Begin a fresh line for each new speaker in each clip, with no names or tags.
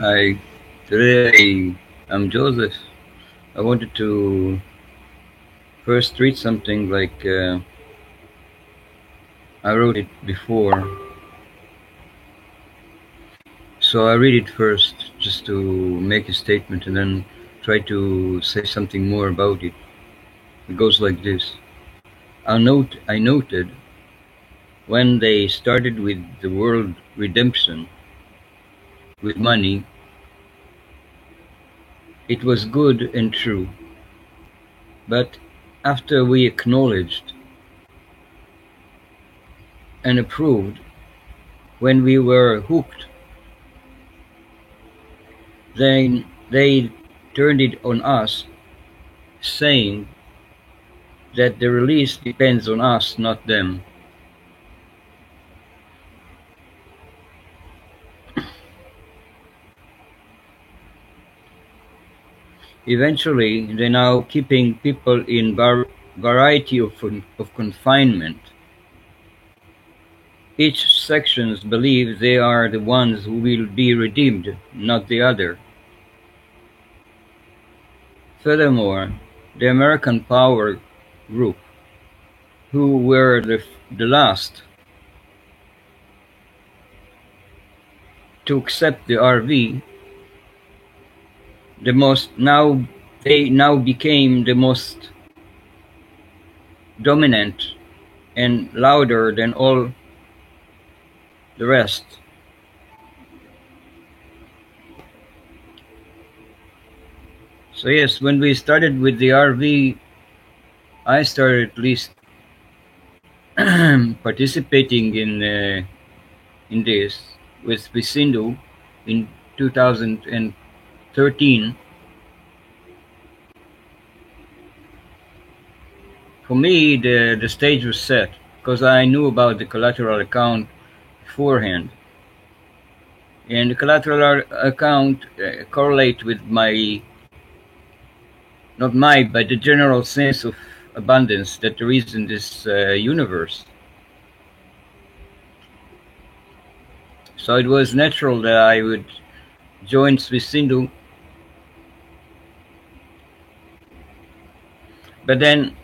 Hi, today I'm Joseph. I wanted to first read something like I wrote it before, so I read it first just to make a statement and then try to say something more about it. It goes like this. I noted when they started with the world redemption with money, it was good and true. But after we acknowledged and approved, when we were hooked, then they turned it on us, saying that the release depends on us, not them. Eventually, they're now keeping people in variety of confinement. Each sections believe they are the ones who will be redeemed, not the other. Furthermore, the American Power Group, who were the last to accept the RV, they now became the most dominant and louder than all the rest. So yes, when we started with the RV, I started at least participating in this with Visindu in 2013. For me, the stage was set because I knew about the collateral account beforehand, and the collateral account correlate with but the general sense of abundance that there is in this universe. So it was natural that I would join Swissindu. But then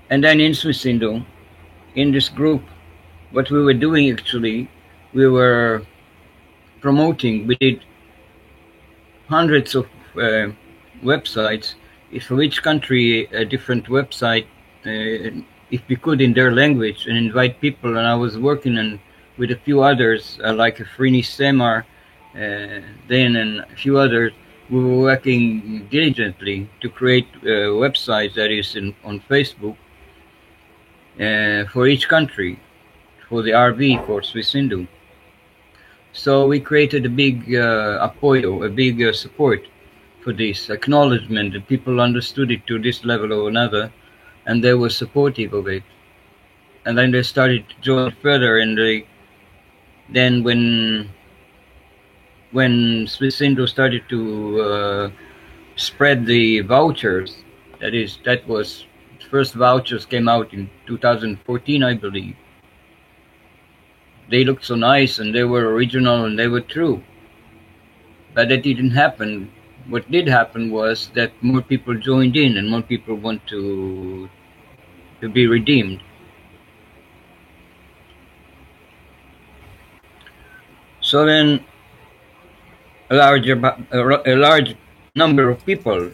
in Swissindu, in this group, what we were doing actually, we were promoting. We did hundreds of websites. For each country, a different website, if we could, in their language, and invite people. And I was working with a few others, like Frini Semar, then and a few others. We were working diligently to create websites that is on Facebook for each country, for the RV, for Swissindu. So we created a big apoyo, a big support for this acknowledgement that people understood it to this level or another, and they were supportive of it. And then they started to join further, and then when Swissindu started to spread the vouchers, that was first vouchers came out in 2014, I believe. They looked so nice, and they were original, and they were true. But that didn't happen. What did happen was that more people joined in, and more people want to be redeemed. So then, a large number of people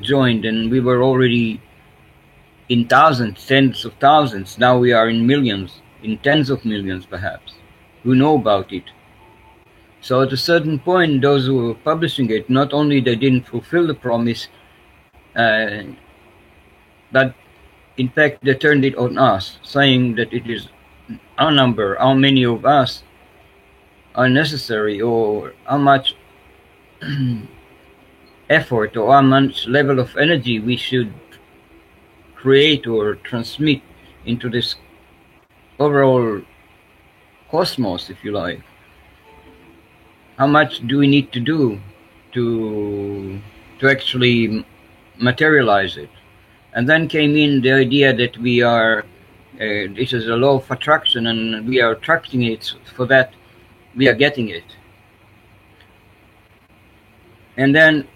joined, and we were already in thousands, tens of thousands. Now we are in millions, in tens of millions perhaps, who know about it. So at a certain point, those who were publishing it, not only they didn't fulfill the promise, but in fact they turned it on us, saying that it is our number, how many of us are necessary, or how much effort or how much level of energy we should create or transmit into this overall cosmos, if you like. How much do we need to do to actually materialize it? And then came in the idea that we are, this is a law of attraction, and we are attracting it. For that, we are getting it. And then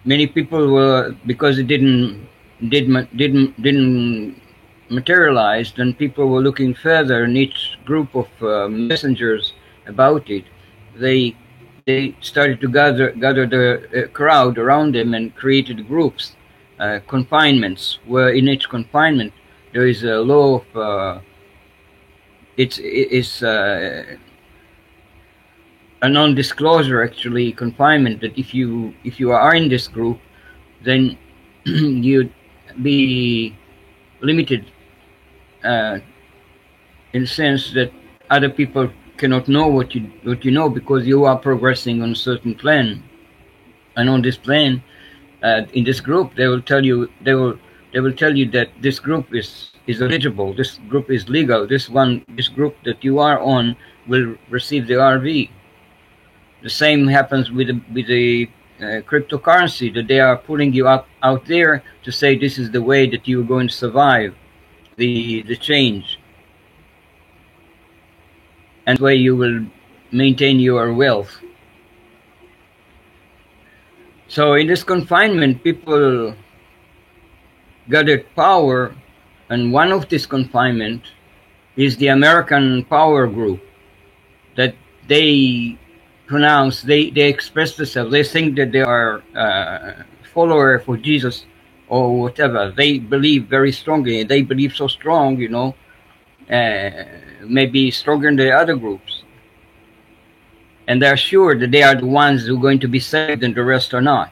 many people were, because it didn't materialize, then people were looking further, and each group of messengers about it, they they started to gather the crowd around them and created groups, confinements, where in each confinement there is a law of it's a non-disclosure, actually, confinement, that if you are in this group, then you'd be limited, uh, in the sense that other people cannot know what you know, because you are progressing on a certain plan. And on this plan, in this group, they will tell you that this group is eligible, this group is legal, this group that you are on will receive the RV. The same happens with the cryptocurrency, that they are pulling you up out there to say this is the way that you're going to survive the change, and the way you will maintain your wealth. So in this confinement, people gathered power, and one of this confinement is the American Power Group, that they they express themselves. They think that they are follower for Jesus or whatever. They believe very strongly. They believe so strong, maybe stronger than the other groups. And they're sure that they are the ones who are going to be saved and the rest are not.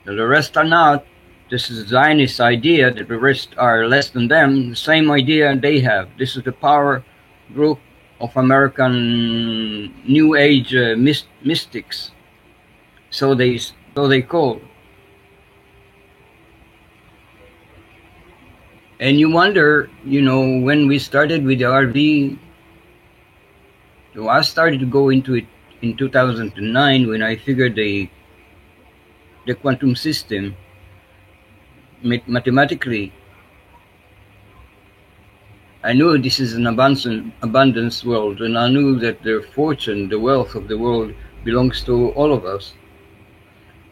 If the rest are not, this is a Zionist idea that the rest are less than them, the same idea they have. This is the power group of American New Age mystics. So they call. And you wonder, when we started with the RV, I started to go into it in 2009, when I figured the quantum system mathematically. I knew this is an abundance world, and I knew that the fortune, the wealth of the world belongs to all of us.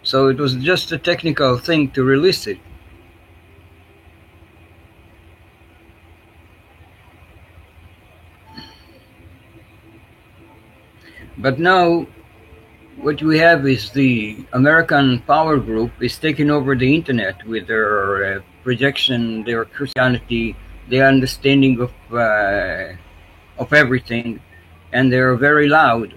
So it was just a technical thing to release it. But now what we have is the American Power Group is taking over the internet with their projection, their Christianity, their understanding of everything, and they're very loud.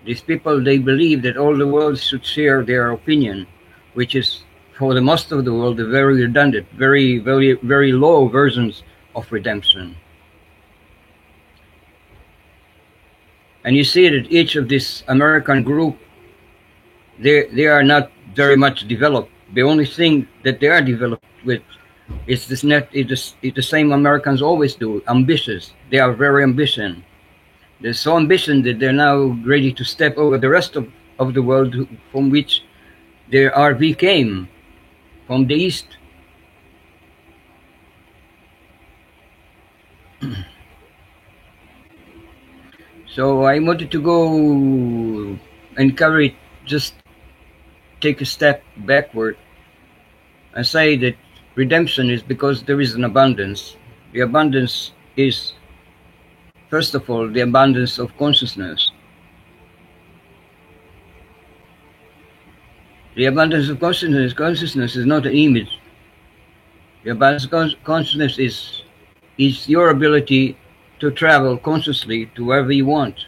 These people, they believe that all the world should share their opinion, which is, for the most of the world, a very redundant, very, very, very low versions of redemption. And you see that each of this American group, they are not very much developed. The only thing that they are developed with is the same Americans always do, ambitious. They are very ambitious. They're so ambitious that they're now ready to step over the rest of the world, from which their RV came, from the East. So I wanted to go encourage, just take a step backward and say that redemption is because there is an abundance. The abundance is, first of all, the abundance of consciousness. The abundance of consciousness is not an image. The abundance of consciousness is your ability to travel consciously to wherever you want,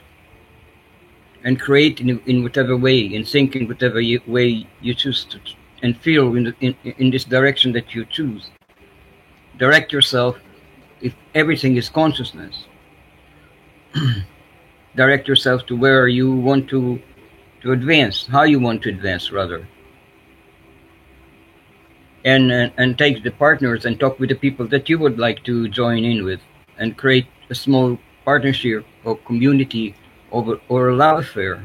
and create in whatever way, and think in whatever way you choose to, and feel in this direction that you choose. Direct yourself, if everything is consciousness. Direct yourself to where you want to advance, how you want to advance, rather. And take the partners and talk with the people that you would like to join in with, and create a small partnership or community or a love affair.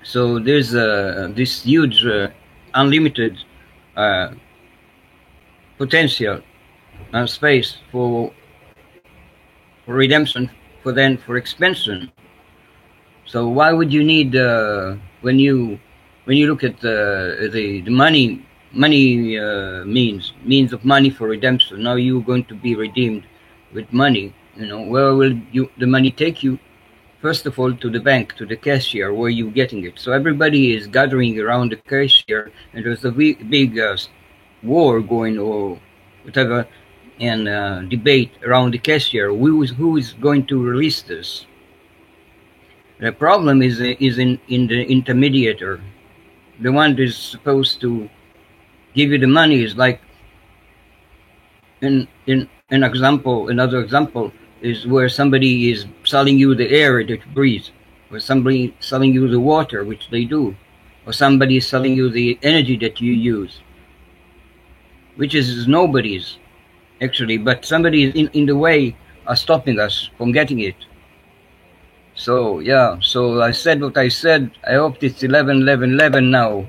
So there's this huge, unlimited potential and space for redemption for expansion. So why would you need when you look at the money means of money for redemption? Now you're going to be redeemed with money. Where will the money take you? First of all, to the bank, to the cashier, where you getting it. So everybody is gathering around the cashier, and there's a big war going or whatever, and debate around the cashier. Who is going to release this? The problem is in the intermediator. The one that is supposed to give you the money is like in another example is where somebody is selling you the air that you breathe, or somebody selling you the water, which they do, or somebody is selling you the energy that you use, which is nobody's actually, but somebody is in the way are stopping us from getting it. So yeah, so I said what I said. I hope it's 11 now.